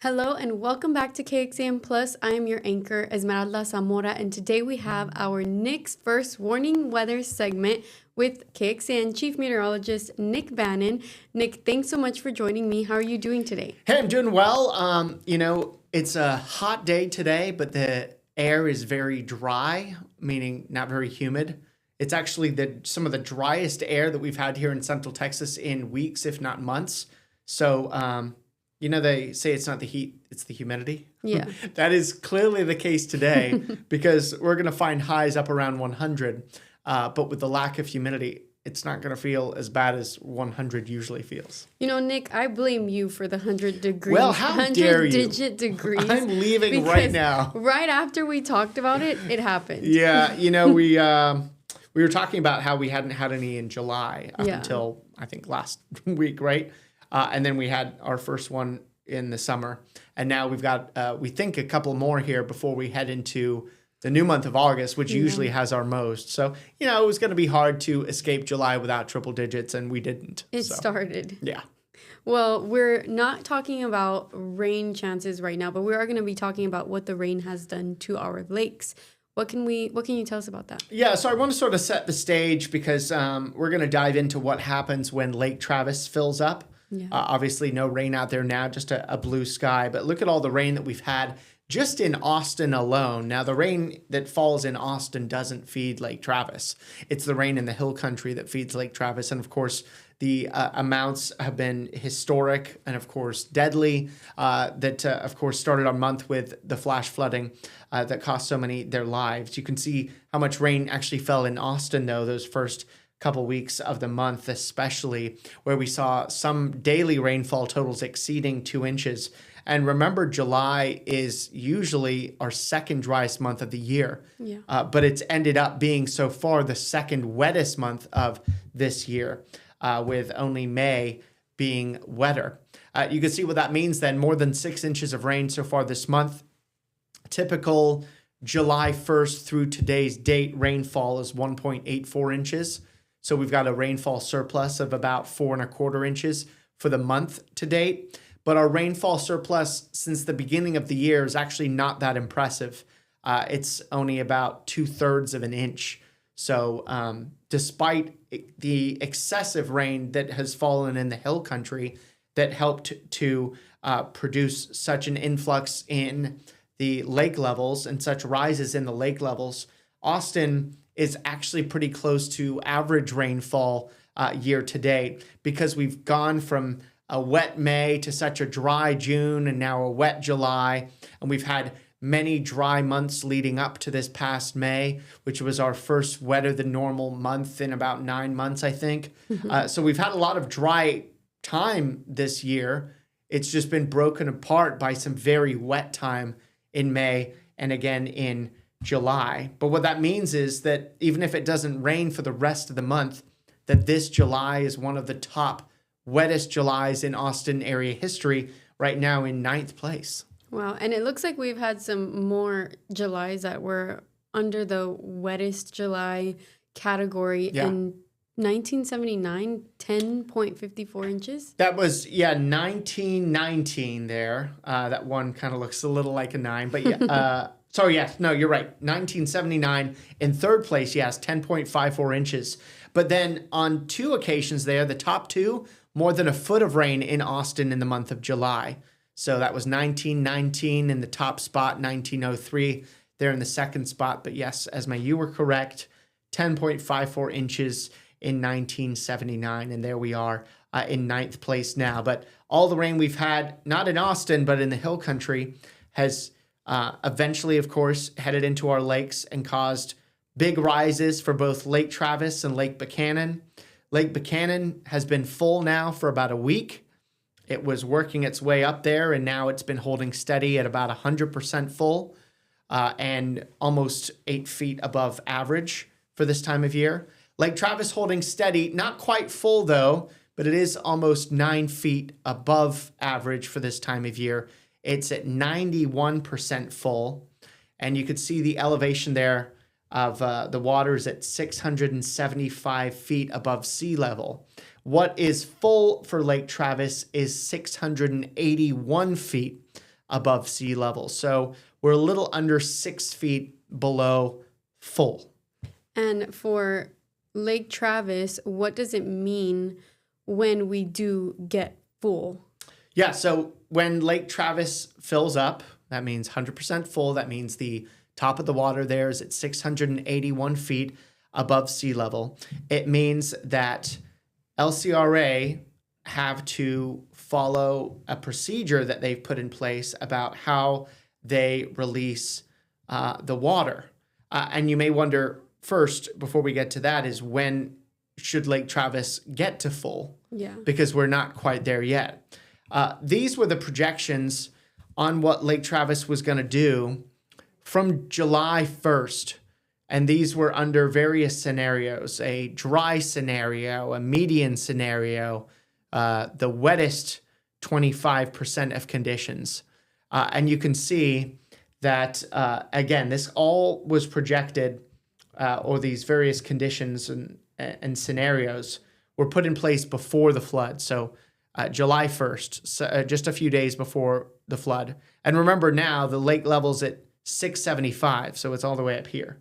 Hello and welcome back to KXAN Plus. I am your anchor, Esmeralda Zamora, and today we have our Nick's First Warning Weather segment with KXAN Chief Meteorologist Nick Bannin. Nick, thanks so much for joining me. How are you doing today? Hey, I'm doing well. It's a hot day today, but the air is very dry, meaning not very humid. It's actually some of the driest air that we've had here in Central Texas in weeks, if not months. So, they say it's not the heat, it's the humidity. Yeah. That is clearly the case today because we're going to find highs up around 100. But with the lack of humidity, it's not going to feel as bad as 100 usually feels. You know, Nick, I blame you for the 100 degrees. Well, how dare you? 100-digit degrees. I'm leaving right now. Right after we talked about it, it happened. Yeah, we were talking about how we hadn't had any in July up until, I think, last week, right? And then we had our first one in the summer. And now we've got, we think, a couple more here before we head into the new month of August, which usually has our most. So, it was going to be hard to escape July without triple digits, and we didn't. It started. Yeah. Well, we're not talking about rain chances right now, but we are going to be talking about what the rain has done to our lakes. What can you tell us about that? Yeah, so I want to sort of set the stage because we're going to dive into what happens when Lake Travis fills up. Yeah. Obviously, no rain out there now, just a blue sky. But look at all the rain that we've had just in Austin alone. Now, the rain that falls in Austin doesn't feed Lake Travis. It's the rain in the hill country that feeds Lake Travis. And, of course, the amounts have been historic and, of course, deadly. Of course, started our month with the flash flooding that cost so many their lives. You can see how much rain actually fell in Austin, though, those first couple weeks of the month, especially where we saw some daily rainfall totals exceeding 2 inches. And remember, July is usually our second driest month of the year. Yeah. But it's ended up being so far the second wettest month of this year, with only May being wetter. You can see what that means then. More than 6 inches of rain so far this month. Typical July 1st through today's date rainfall is 1.84 inches. So we've got a rainfall surplus of about 4.25 inches for the month to date. But our rainfall surplus since the beginning of the year is actually not that impressive. It's only about 2/3 of an inch. So despite the excessive rain that has fallen in the hill country that helped to produce such an influx in the lake levels and such rises in the lake levels, Austin is actually pretty close to average rainfall year to date because we've gone from a wet May to such a dry June and now a wet July. And we've had many dry months leading up to this past May, which was our first wetter than normal month in about 9 months, I think. So we've had a lot of dry time this year. It's just been broken apart by some very wet time in May and again in July. But what that means is that even if it doesn't rain for the rest of the month, that this July is one of the top wettest Julys in Austin area history, right now in 9th place. Wow. And it looks like we've had some more Julys that were under the wettest July category in 1979, 10.54 inches. That was, 1919 there. That one kind of looks a little like a 9, but yeah. Sorry, yes, no, you're right. 1979 in 3rd place, yes, 10.54 inches. But then on 2 occasions there, the top 2, more than a foot of rain in Austin in the month of July. So that was 1919 in the top spot, 1903 there in the second spot. But yes, Esme, you were correct, 10.54 inches in 1979. And there we are in 9th place now. But all the rain we've had, not in Austin, but in the hill country, has eventually, of course, headed into our lakes and caused big rises for both Lake Travis and Lake Bannin. Lake Bannin has been full now for about a week. It was working its way up there, and now it's been holding steady at about 100% full and almost 8 feet above average for this time of year. Lake Travis holding steady, not quite full though, but it is almost 9 feet above average for this time of year. It's at 91% full, and you could see the elevation there of the waters at 675 feet above sea level. What is full for Lake Travis is 681 feet above sea level. So we're a little under 6 feet below full. And for Lake Travis, what does it mean when we do get full? Yeah, so when Lake Travis fills up, that means 100% full. That means the top of the water there is at 681 feet above sea level. It means that LCRA have to follow a procedure that they've put in place about how they release the water. And you may wonder, first, before we get to that, is when should Lake Travis get to full? Yeah. Because we're not quite there yet. These were the projections on what Lake Travis was going to do from July 1st. And these were under various scenarios, a dry scenario, a median scenario, the wettest 25% of conditions. And you can see that, again, this all was projected, or these various conditions and scenarios were put in place before the flood. So July 1st, so, just a few days before the flood. And remember now, the lake level's at 675, so it's all the way up here.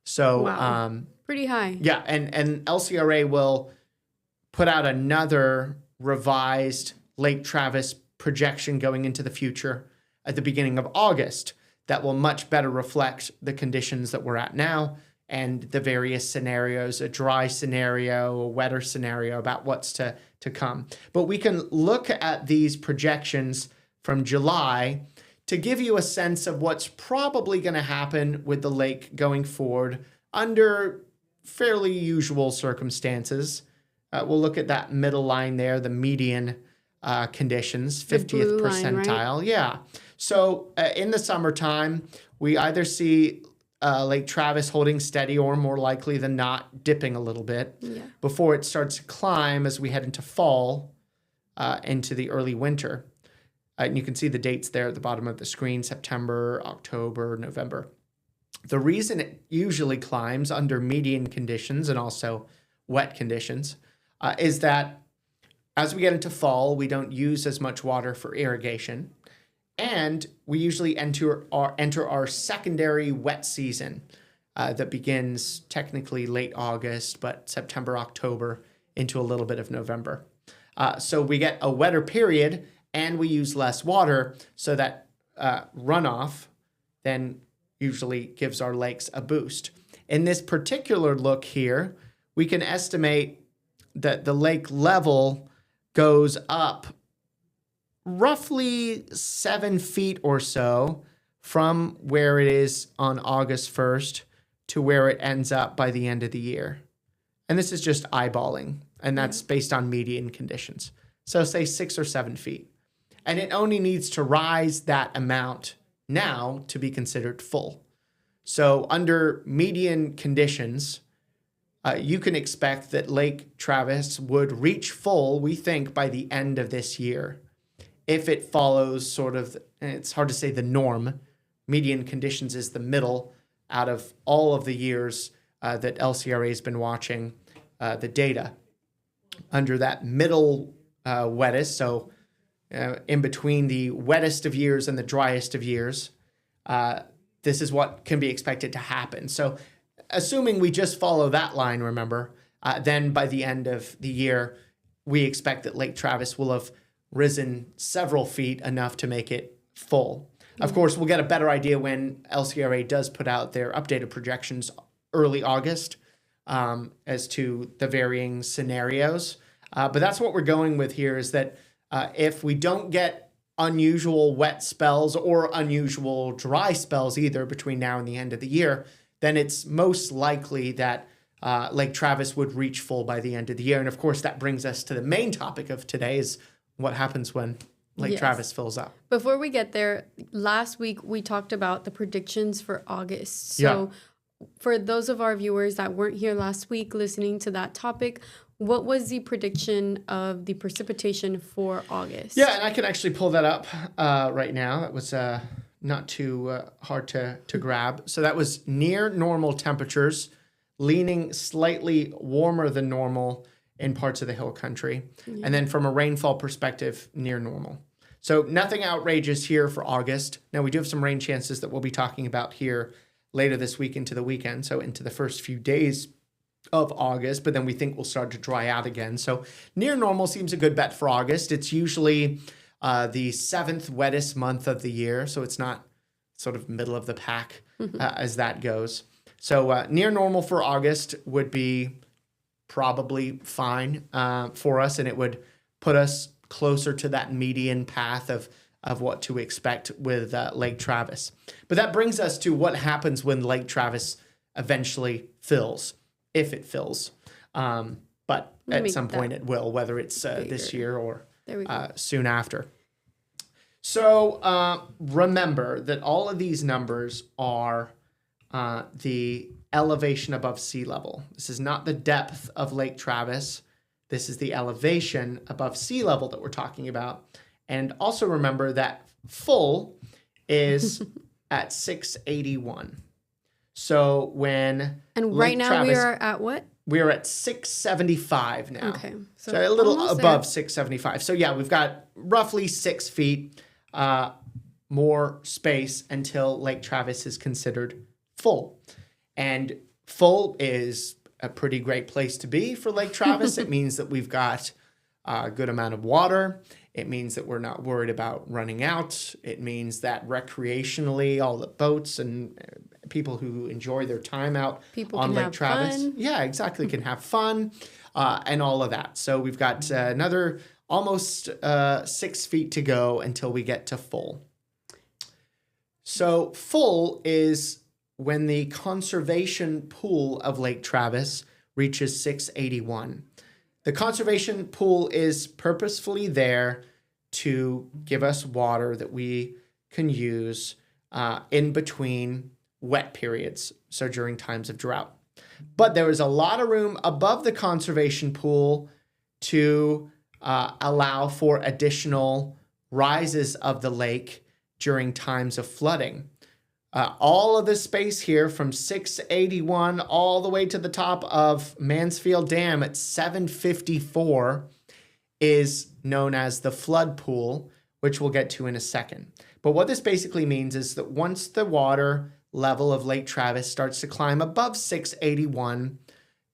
So wow. Pretty high. Yeah, and LCRA will put out another revised Lake Travis projection going into the future at the beginning of August that will much better reflect the conditions that we're at now and the various scenarios, a dry scenario, a wetter scenario about what's to come. But we can look at these projections from July to give you a sense of what's probably going to happen with the lake going forward under fairly usual circumstances. We'll look at that middle line there, the median conditions, 50th percentile. Line, right? Yeah. So in the summertime, we either see Lake Travis holding steady or more likely than not dipping a little bit before it starts to climb as we head into fall, into the early winter. And you can see the dates there at the bottom of the screen, September, October, November. The reason it usually climbs under median conditions and also wet conditions is that as we get into fall, we don't use as much water for irrigation. And we usually enter our secondary wet season that begins technically late August, but September, October, into a little bit of November. So we get a wetter period and we use less water, so that runoff then usually gives our lakes a boost. In this particular look here, we can estimate that the lake level goes up roughly 7 feet or so from where it is on August 1st to where it ends up by the end of the year. And this is just eyeballing, and that's based on median conditions. So say 6 or 7 feet. And it only needs to rise that amount now to be considered full. So under median conditions, you can expect that Lake Travis would reach full, we think, by the end of this year. If it follows sort of, and it's hard to say the norm, median conditions is the middle out of all of the years that LCRA has been watching the data. Under that middle wettest, so in between the wettest of years and the driest of years, this is what can be expected to happen. So assuming we just follow that line, remember, then by the end of the year, we expect that Lake Travis will have risen several feet enough to make it full. Of course, we'll get a better idea when LCRA does put out their updated projections early August as to the varying scenarios. But that's what we're going with here, is that if we don't get unusual wet spells or unusual dry spells either between now and the end of the year, then it's most likely that Lake Travis would reach full by the end of the year. And of course, that brings us to the main topic of today, is what happens when Lake Travis fills up. Before we get there, last week we talked about the predictions for August. So for those of our viewers that weren't here last week listening to that topic, what was the prediction of the precipitation for August? Yeah, and I can actually pull that up right now. That was not too hard to grab. So that was near normal temperatures, leaning slightly warmer than normal in parts of the hill country. And then from a rainfall perspective, near normal. So nothing outrageous here for August. Now, we do have some rain chances that we'll be talking about here later this week into the weekend, so into the first few days of August, but then we think we'll start to dry out again. So near normal seems a good bet for August. It's usually the 7th wettest month of the year, so it's not sort of middle of the pack as that goes. So near normal for August would be probably fine for us, and it would put us closer to that median path of what to expect with Lake Travis. But that brings us to what happens when Lake Travis eventually fills, if it fills. But at some point it will, whether it's this year or soon after. So remember that all of these numbers are the elevation above sea level. This is not the depth of Lake Travis. This is the elevation above sea level that we're talking about. And also remember that full is at 681. So when right now Travis, we are at what? We are at 675 now. Okay. So a little above 675. So yeah, we've got roughly 6 feet more space until Lake Travis is considered full. And full is a pretty great place to be for Lake Travis. It means that we've got a good amount of water. It means that we're not worried about running out. It means that recreationally, all the boats and people who enjoy their time out on Lake Travis, yeah, exactly, can have fun and all of that. So we've got another almost 6 feet to go until we get to full. So full is when the conservation pool of Lake Travis reaches 681. The conservation pool is purposefully there to give us water that we can use in between wet periods, so during times of drought. But there is a lot of room above the conservation pool to allow for additional rises of the lake during times of flooding. All of this space here from 681 all the way to the top of Mansfield Dam at 754 is known as the flood pool, which we'll get to in a second. But what this basically means is that once the water level of Lake Travis starts to climb above 681,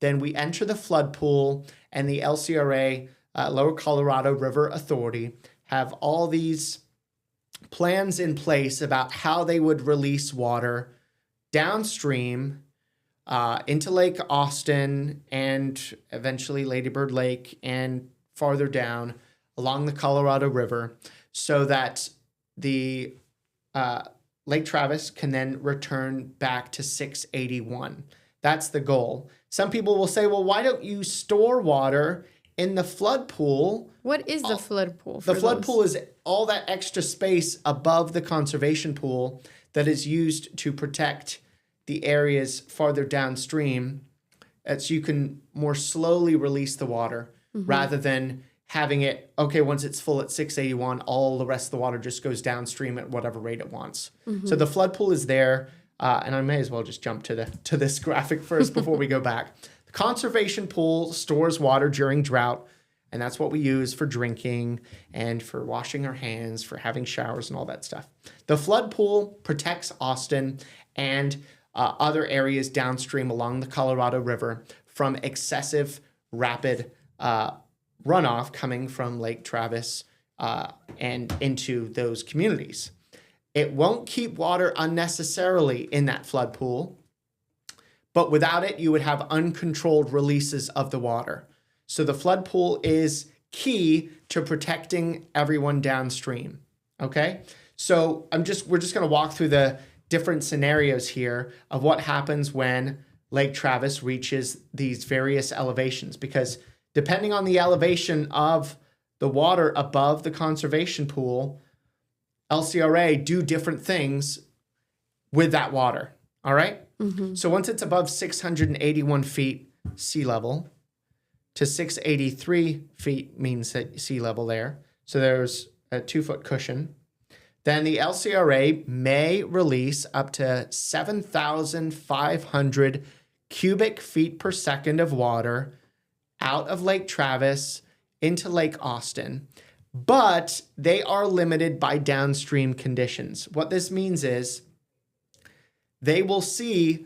then we enter the flood pool, and the LCRA, Lower Colorado River Authority, have all these plans in place about how they would release water downstream into Lake Austin and eventually Lady Bird Lake and farther down along the Colorado River, so that the Lake Travis can then return back to 681. That's the goal. Some people will say, well, why don't you store water in the flood pool? What is the flood pool? The flood pool is all that extra space above the conservation pool that is used to protect the areas farther downstream, so you can more slowly release the water rather than having it, okay, once it's full at 681, all the rest of the water just goes downstream at whatever rate it wants. So the flood pool is there, and I may as well just jump to this graphic first before we go back. The conservation pool stores water during drought, and that's what we use for drinking and for washing our hands, for having showers and all that stuff. The flood pool protects Austin and other areas downstream along the Colorado River from excessive rapid runoff coming from Lake Travis and into those communities. It won't keep water unnecessarily in that flood pool, but without it, you would have uncontrolled releases of the water. So the flood pool is key to protecting everyone downstream, okay? So we're just gonna walk through the different scenarios here of what happens when Lake Travis reaches these various elevations, because depending on the elevation of the water above the conservation pool, LCRA do different things with that water, all right? So once it's above 681 feet sea level to 683 feet means sea level there, so there's a 2-foot cushion, then the LCRA may release up to 7,500 cubic feet per second of water out of Lake Travis into Lake Austin. but they are limited by downstream conditions. What this means is they will see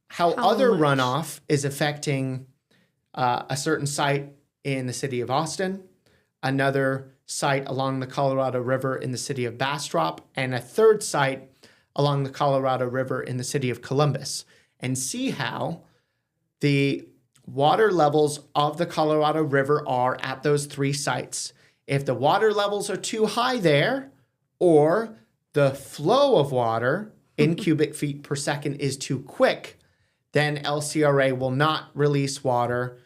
how other much? runoff is affecting a certain site in the city of Austin, another site along the Colorado River in the city of Bastrop, and a third site along the Colorado River in the city of Columbus, and see how the water levels of the Colorado River are at those three sites. If the water levels are too high there, or the flow of water in cubic feet per second is too quick, then LCRA will not release water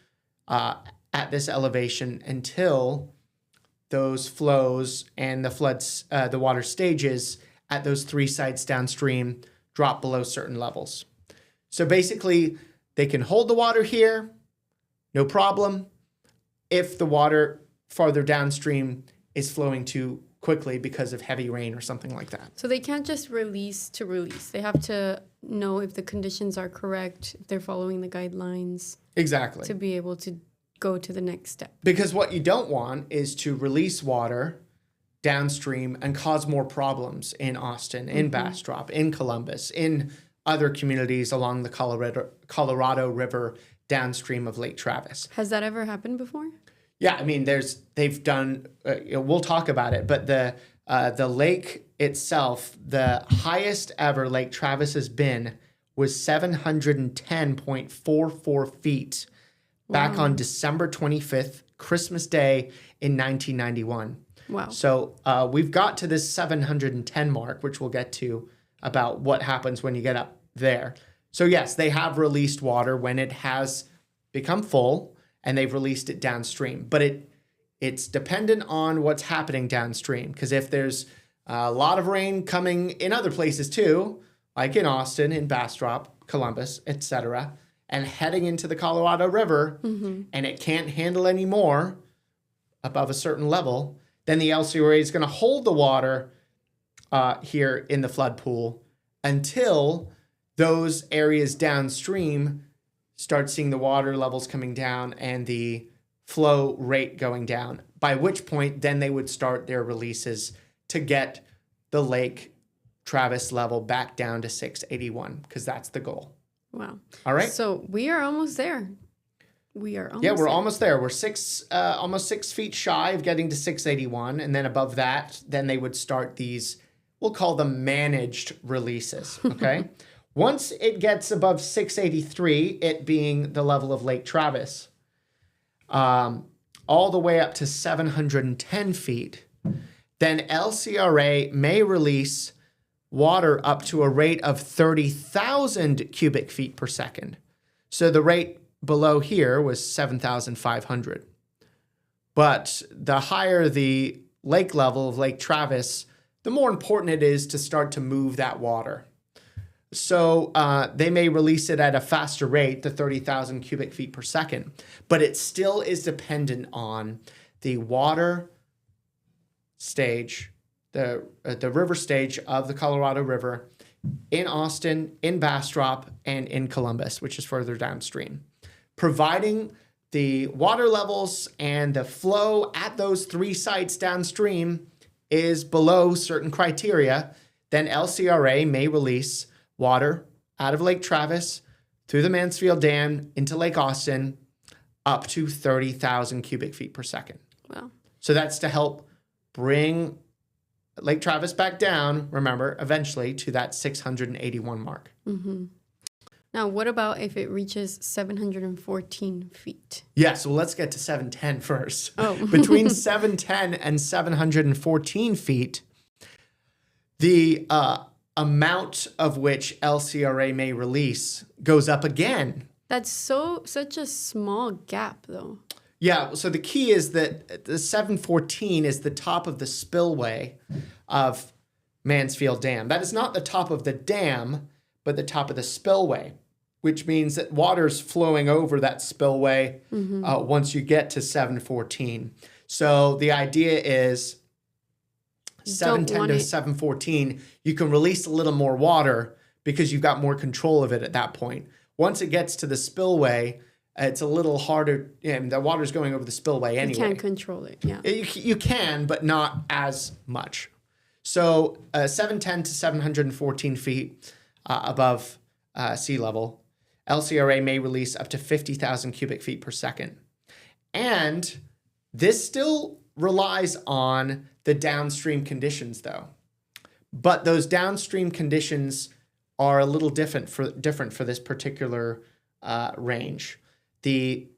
at this elevation until those flows and the water stages at those three sites downstream drop below certain levels. So basically, they can hold the water here, no problem, if the water farther downstream is flowing too quickly because of heavy rain or something like that. So they can't just release to release. They have to know if the conditions are correct, if they're following the guidelines. Exactly. To be able to go to the next step. Because what you don't want is to release water downstream and cause more problems in Austin, in Bastrop, in Columbus, in other communities along the Colorado River downstream of Lake Travis. Has that ever happened before? Yeah, I mean, they've done. We'll talk about it, but the lake itself, the highest ever Lake Travis has been, was 710.44 feet back on December 25th, Christmas Day in 1991. Wow. So we've got to this 710 mark, which we'll get to about what happens when you get up there. So yes, they have released water when it has become full, and they've released it downstream. But it's dependent on what's happening downstream, because if there's a lot of rain coming in other places too, like in Austin, in Bastrop, Columbus, etc., and heading into the Colorado River, and it can't handle any more above a certain level, then the LCRA is going to hold the water here in the flood pool until those areas downstream start seeing the water levels coming down and the flow rate going down, by which point then they would start their releases to get the Lake Travis level back down to 681, because that's the goal. Wow. All right. So we are almost there. We're almost there. We're almost 6 feet shy of getting to 681. And then above that, then they would start these, we'll call them managed releases. Okay. Once it gets above 683, it being the level of Lake Travis, all the way up to 710 feet, then LCRA may release water up to a rate of 30,000 cubic feet per second. So the rate below here was 7,500. But the higher the lake level of Lake Travis, the more important it is to start to move that water. So they may release it at a faster rate, the 30,000 cubic feet per second, but it still is dependent on the water stage, the river stage of the Colorado River in Austin, in Bastrop, and in Columbus, which is further downstream. Providing the water levels and the flow at those three sites downstream is below certain criteria, then LCRA may release water out of Lake Travis through the Mansfield Dam into Lake Austin up to 30,000 cubic feet per second. Wow. So that's to help bring Lake Travis back down, remember, eventually to that 681 mark. Now, what about if it reaches 714 feet? Yeah, so let's get to 710 first. Oh. Between 710 and 714 feet, the amount of which LCRA may release goes up again. That's such a small gap, though. Yeah, so the key is that the 714 is the top of the spillway of Mansfield Dam. That is not the top of the dam, but the top of the spillway, which means that water's flowing over that spillway once you get to 714. So the idea is 710 to 714, you can release a little more water because you've got more control of it at that point. Once it gets to the spillway, it's a little harder. The water's going over the spillway anyway. You can't control it, yeah. You can, but not as much. So 710 to 714 feet above sea level, LCRA may release up to 50,000 cubic feet per second. And this still relies on the downstream conditions, though. But those downstream conditions are a little different for this particular range. The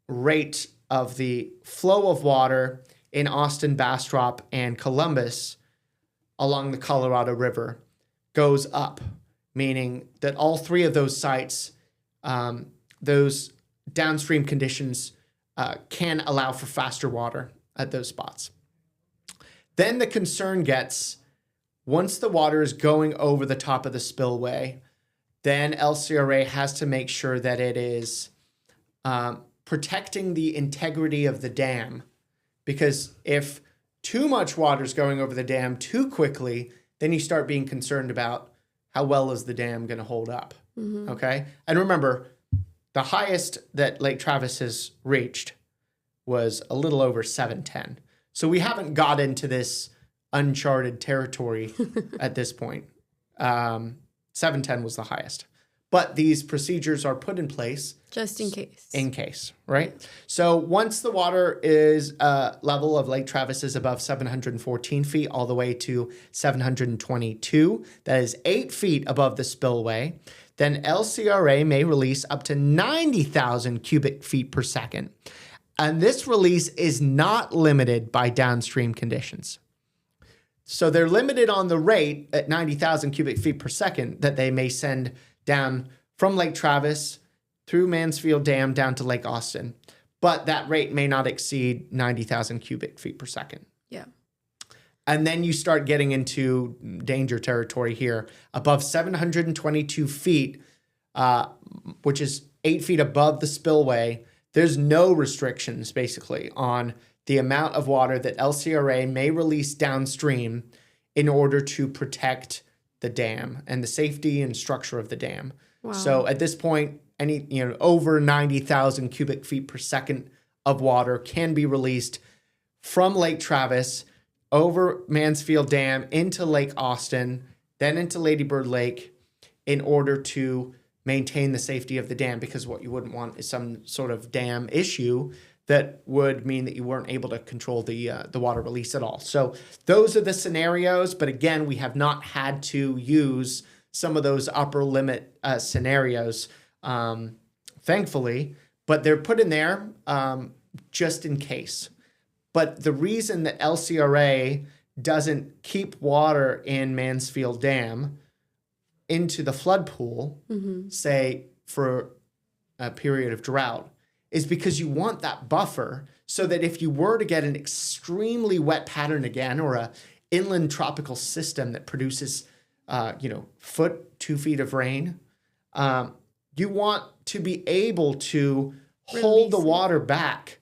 rate of the flow of water in Austin, Bastrop, and Columbus along the Colorado River goes up, meaning that all three of those sites, those downstream conditions can allow for faster water at those spots. Then the concern gets, once the water is going over the top of the spillway, then LCRA has to make sure that it is protecting the integrity of the dam. Because if too much water is going over the dam too quickly, then you start being concerned about how well is the dam going to hold up. Mm-hmm. Okay? And remember, the highest that Lake Travis has reached was a little over 710. So we haven't got into this uncharted territory at this point. 710 was the highest. But these procedures are put in place. Just in case. In case, right? So once the water is level of Lake Travis is above 714 feet all the way to 722, that is 8 feet above the spillway, then LCRA may release up to 90,000 cubic feet per second. And this release is not limited by downstream conditions. So they're limited on the rate at 90,000 cubic feet per second that they may send down from Lake Travis through Mansfield Dam down to Lake Austin. But that rate may not exceed 90,000 cubic feet per second. Yeah. And then you start getting into danger territory here. Above 722 feet, which is 8 feet above the spillway, there's no restrictions, basically, on the amount of water that LCRA may release downstream in order to protect the dam and the safety and structure of the dam. Wow. So at this point, over 90,000 cubic feet per second of water can be released from Lake Travis over Mansfield Dam into Lake Austin, then into Lady Bird Lake in order to maintain the safety of the dam, because what you wouldn't want is some sort of dam issue that would mean that you weren't able to control the water release at all. So those are the scenarios, but again, we have not had to use some of those upper limit scenarios, thankfully, but they're put in there just in case. But the reason that LCRA doesn't keep water in Mansfield Dam into the flood pool, say, for a period of drought, is because you want that buffer so that if you were to get an extremely wet pattern again, or a inland tropical system that produces, 2 feet of rain, you want to be able to hold the water back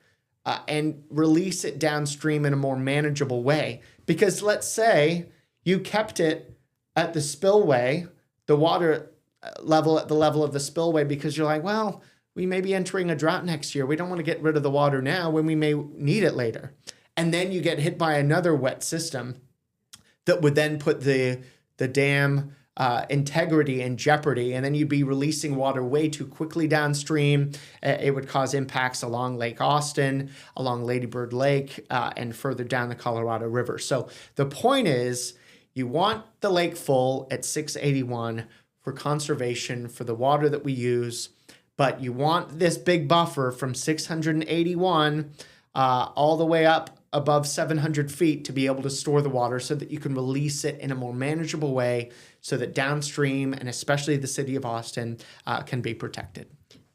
and release it downstream in a more manageable way. Because let's say you kept it at the spillway, the water level at the level of the spillway, because you're like, well, we may be entering a drought next year. We don't want to get rid of the water now when we may need it later. And then you get hit by another wet system that would then put the dam integrity in jeopardy, and then you'd be releasing water way too quickly downstream. It would cause impacts along Lake Austin, along Lady Bird Lake, and further down the Colorado River. So the point is, you want the lake full at 681 for conservation for the water that we use, but you want this big buffer from 681 all the way up above 700 feet to be able to store the water so that you can release it in a more manageable way so that downstream, and especially the city of Austin, can be protected.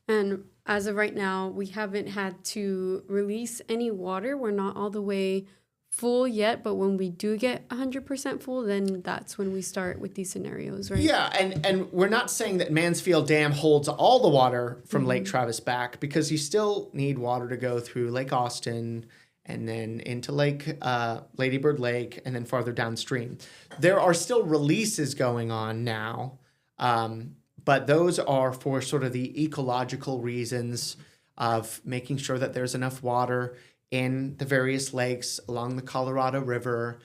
And as of right now, we haven't had to release any water. We're not all the way full yet, but when we do get 100% full, then that's when we start with these scenarios, right? Yeah, and we're not saying that Mansfield Dam holds all the water from Lake Travis back, because you still need water to go through Lake Austin and then into Lady Bird Lake, and then farther downstream. There are still releases going on now, but those are for sort of the ecological reasons of making sure that there's enough water in the various lakes along the Colorado River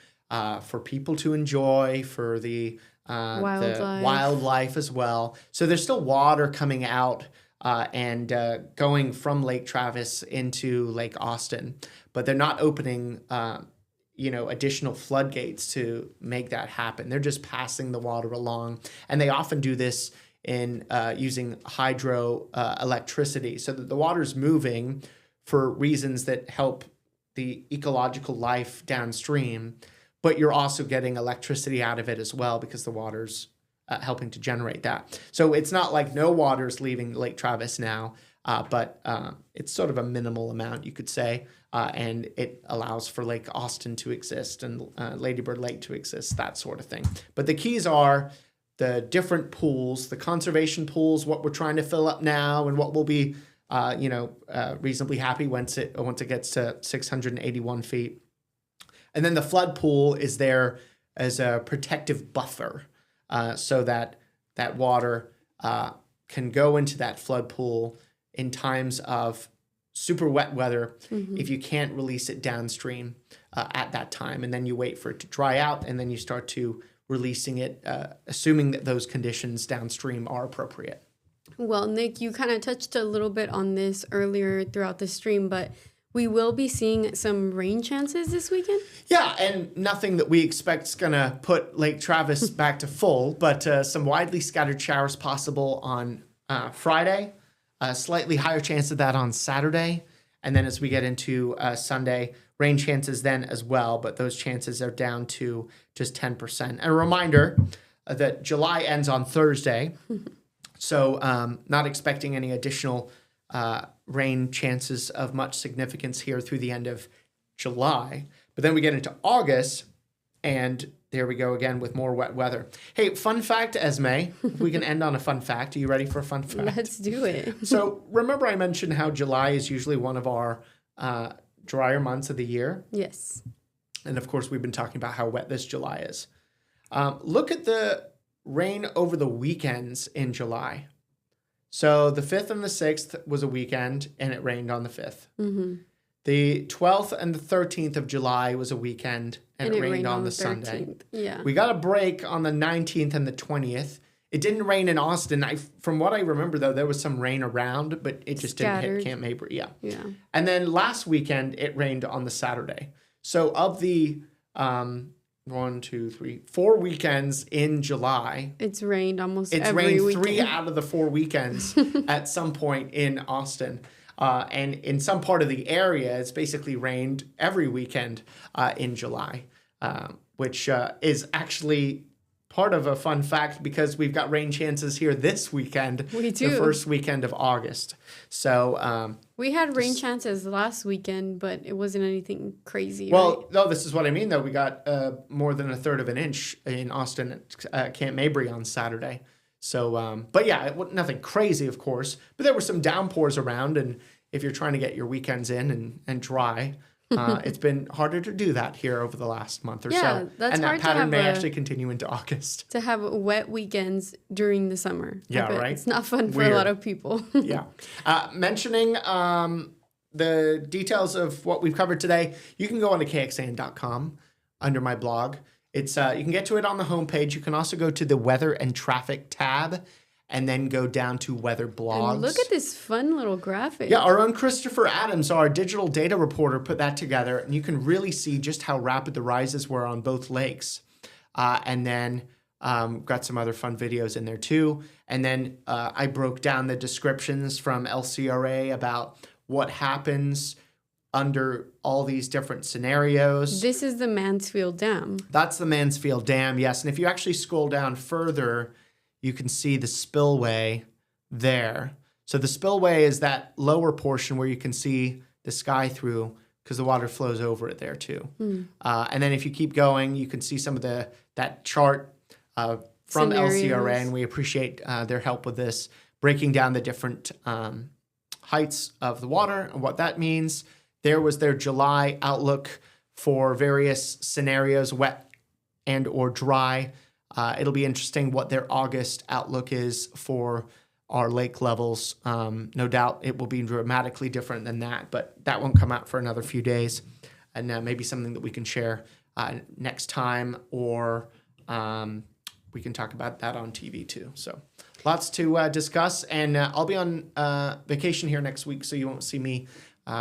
for people to enjoy, for the wildlife as well. So there's still water coming out and going from Lake Travis into Lake Austin, but they're not opening additional floodgates to make that happen. They're just passing the water along, and they often do this in using hydro electricity, so that the water's moving for reasons that help the ecological life downstream, but you're also getting electricity out of it as well because the water's helping to generate that. So it's not like no water's leaving Lake Travis now, but it's sort of a minimal amount, you could say, and it allows for Lake Austin to exist and Lady Bird Lake to exist, that sort of thing. But the keys are the different pools, the conservation pools, what we're trying to fill up now, and what will be reasonably happy once it gets to 681 feet. And then the flood pool is there as a protective buffer, so that water can go into that flood pool in times of super wet weather if you can't release it downstream at that time. And then you wait for it to dry out, and then you start to releasing it, assuming that those conditions downstream are appropriate. Well, Nick, you kind of touched a little bit on this earlier throughout the stream, but we will be seeing some rain chances this weekend? Yeah, and nothing that we expect is going to put Lake Travis back to full, but some widely scattered showers possible on Friday, a slightly higher chance of that on Saturday, and then as we get into Sunday, rain chances then as well, but those chances are down to just 10%. And a reminder that July ends on Thursday, so not expecting any additional rain chances of much significance here through the end of July. But then we get into August, and there we go again with more wet weather. Hey, fun fact, Esme, if we can end on a fun fact. Are you ready for a fun fact? Let's do it. So remember I mentioned how July is usually one of our drier months of the year? Yes. And of course, we've been talking about how wet this July is. Look at the rain over the weekends in July. So the 5th and the 6th was a weekend, and it rained on the 5th. Mm-hmm. The 12th and the 13th of July was a weekend, and it rained on the Sunday. Yeah. We got a break on the 19th and the 20th. It didn't rain in Austin. From what I remember, though, there was some rain around, but it just didn't hit Camp Mabry. Yeah. And then last weekend, it rained on the Saturday. So of the 4 weekends in July, it's rained almost every weekend. It's rained 3 out of the 4 weekends at some point in Austin. And in some part of the area, it's basically rained every weekend in July, which is actually part of a fun fact because we've got rain chances here this weekend. We do. The first weekend of August. So we had rain chances last weekend, but it wasn't anything crazy. Well, right? No, this is what I mean, though. We got more than a third of an inch in Austin at Camp Mabry on Saturday. So, but yeah, nothing crazy, of course. But there were some downpours around, and if you're trying to get your weekends in and dry, it's been harder to do that here over the last month or so. That's and hard that pattern to may actually continue into August. To have wet weekends during the summer. Yeah, right? It's not fun for a lot of people. Yeah. Mentioning the details of what we've covered today, you can go on to KXAN.com under my blog. It's you can get to it on the homepage. You can also go to the weather and traffic tab and then go down to weather blogs. And look at this fun little graphic. Yeah, our own Christopher Adams, our digital data reporter, put that together, and you can really see just how rapid the rises were on both lakes. And then got some other fun videos in there too. And then I broke down the descriptions from LCRA about what happens under all these different scenarios. This is the Mansfield Dam. That's the Mansfield Dam, yes. And if you actually scroll down further, you can see the spillway there. So the spillway is that lower portion where you can see the sky through because the water flows over it there too. And then if you keep going, you can see some of that chart from Scenarios. LCRA, and we appreciate their help with this, breaking down the different heights of the water and what that means. There was their July outlook for various scenarios, wet and or dry. It'll be interesting what their August outlook is for our lake levels. No doubt it will be dramatically different than that, but that won't come out for another few days. And maybe something that we can share next time, or we can talk about that on TV too. So lots to discuss. And I'll be on vacation here next week, so you won't see me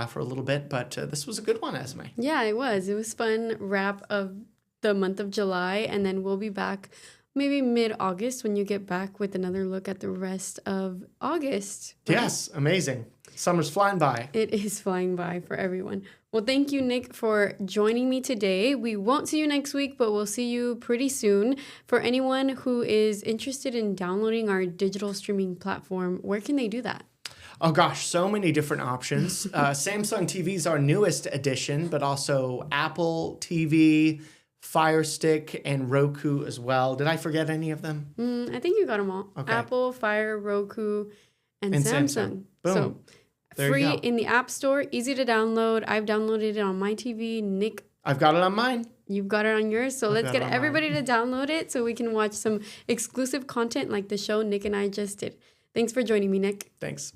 for a little bit. But this was a good one, Esme. Yeah, it was. It was fun wrap of the month of July. And then we'll be back maybe mid-August when you get back with another look at the rest of August. Right? Yes, amazing. Summer's flying by. It is flying by for everyone. Well, thank you, Nick, for joining me today. We won't see you next week, but we'll see you pretty soon. For anyone who is interested in downloading our digital streaming platform, where can they do that? Oh gosh, so many different options. Samsung TV is our newest addition, but also Apple TV, Fire Stick, and Roku as well. Did I forget any of them? I think you got them all. Okay. Apple, Fire, Roku, and Samsung. Boom. So there free you go. in the App Store, easy to download. I've downloaded it on my TV. Nick, I've got it on mine. You've got it on yours. So let's get everybody to download it so we can watch some exclusive content like the show Nick and I just did. Thanks for joining me, Nick. Thanks.